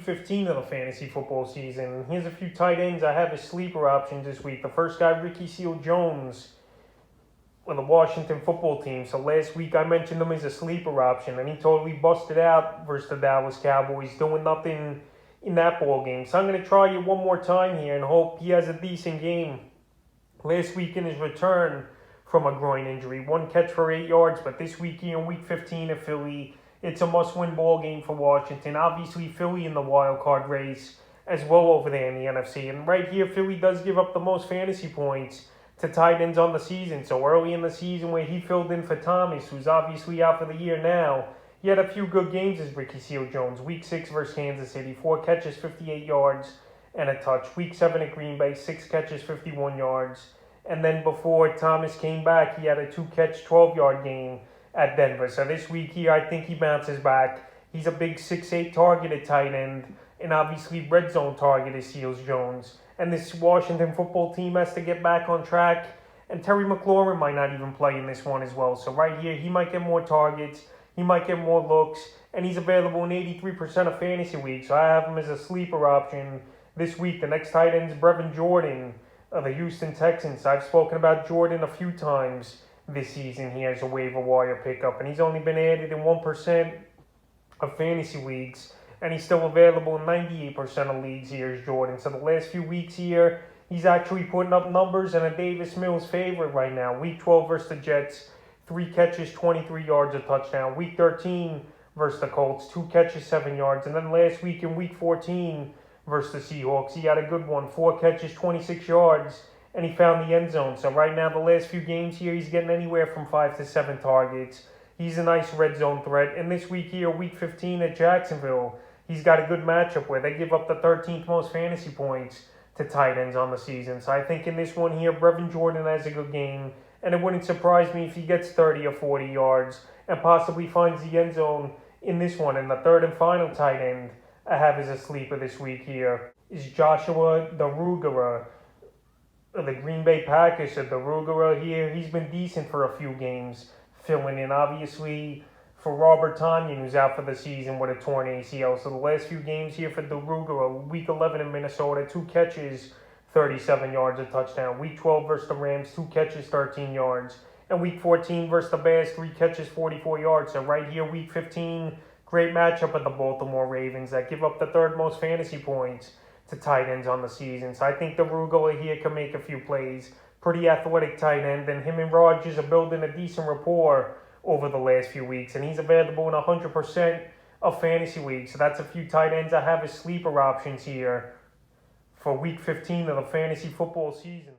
week 15 of the fantasy football season. Here's a few tight ends I have as sleeper options this week. The first guy, Seale Jones, with the Washington football team. So last week I mentioned him as a sleeper option, and he totally busted out versus the Dallas Cowboys, doing nothing in that ball game. So I'm going to try you one more time here and hope he has a decent game. Last week in his return from a groin injury, 1 catch for 8 yards, but this week here in week 15 of Philly, it's a must-win ball game for Washington. Obviously, Philly in the wild card race as well over there in the NFC. And right here, Philly does give up the most fantasy points to tight ends on the season. So early in the season where he filled in for Thomas, who's obviously out for the year now, he had a few good games as Seale Jones. Week 6 versus Kansas City, 4 catches, 58 yards, and a touch. Week 7 at Green Bay, 6 catches, 51 yards. And then before Thomas came back, he had a 2-catch, 12-yard game at Denver. So this week here, I think he bounces back. He's a big 6'8" targeted tight end, and obviously red zone target is Seale Jones. And this Washington football team has to get back on track, and Terry McLaurin might not even play in this one as well. So right here, he might get more targets, he might get more looks, and he's available in 83% of fantasy weeks. So I have him as a sleeper option this week. The next tight end is Brevan of the Houston Texans. I've spoken about Jordan a few times this season here as a waiver wire pickup, and he's only been added in 1% of fantasy leagues, and he's still available in 98% of leagues here as Jordan. So the last few weeks here, he's actually putting up numbers and a Davis Mills favorite right now. Week 12 versus the Jets, 3 catches, 23 yards, a touchdown. Week 13 versus the Colts, 2 catches, 7 yards. And then last week in week 14 versus the Seahawks, he had a good one, 4 catches, 26 yards, and he found the end zone. So right now, the last few games here, he's getting anywhere from 5 to 7 targets. He's a nice red zone threat. And this week here, week 15 at Jacksonville, he's got a good matchup where they give up the 13th most fantasy points to tight ends on the season. So I think in this one here, Brevan Jordan has a good game, and it wouldn't surprise me if he gets 30 or 40 yards and possibly finds the end zone in this one. And the third and final tight end I have as a sleeper this week here is Joshua DeRugara of the Green Bay Packers. So DeRugara here, he's been decent for a few games, filling in obviously for Robert Tonyan, who's out for the season with a torn ACL. So the last few games here for DeRugara, week 11 in Minnesota, 2 catches, 37 yards, a touchdown. Week 12 versus the Rams, 2 catches, 13 yards. And week 14 versus the Bears, 3 catches, 44 yards. So right here, week 15, great matchup with the Baltimore Ravens that give up the 3rd most fantasy points to tight ends on the season. So I think DeRugara here can make a few plays. Pretty athletic tight end, and him and Rodgers are building a decent rapport over the last few weeks, and he's available in 100% of fantasy leagues. So that's a few tight ends I have as sleeper options here for week 15 of the fantasy football season.